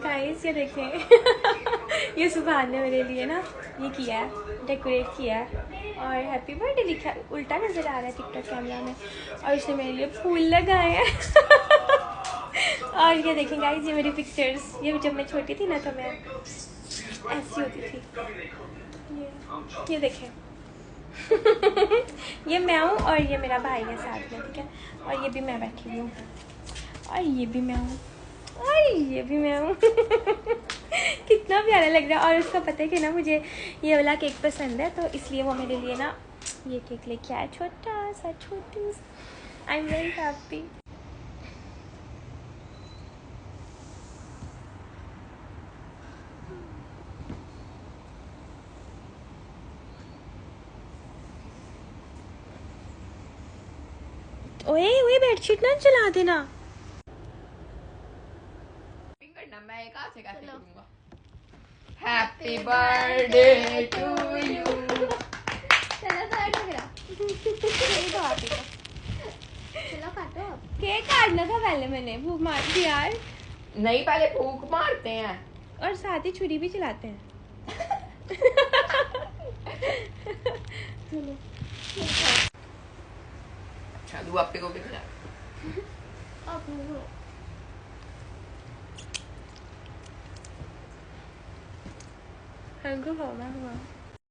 Guys ये देखें ये सुभान ने मेरे लिए ना ये किया है, डेकोरेट किया है और हैप्पी बर्थडे लिखा है, उल्टा नजर आ रहा है टिकटॉक कैमरा में, और उसने मेरे लिए फूल लगाए हैं और ये देखें गाइस ये मेरी पिक्चर्स, ये जब मैं छोटी थी ना तो मैं ऐसी होती थी, ये देखें ये मैं हूँ और ये मेरा भाई है साथ में, ठीक है, और ये भी मैं बैठी हुई हूँ और ये भी मैं हूँ और ये भी मैं हूँ कितना प्यारा लग रहा है। और उसको पता है कि ना मुझे ये वाला केक पसंद है, तो इसलिए वो मेरे लिए ना ये केक लेके आया, छोटा सा छोटू। I am very happy. ओए ओए बेडशीट ना चला देना। मैं एक हाथ से कैसे करूंगा। Happy birthday to you. चलो काटो। केक काटना था पहले, मैंने भूख मार दी यार। नहीं पहले फूक मारते हैं और साथ ही छुरी भी चलाते हैं। चलो अच्छा दू आपके को भी खिला। हमको खाना हुआ।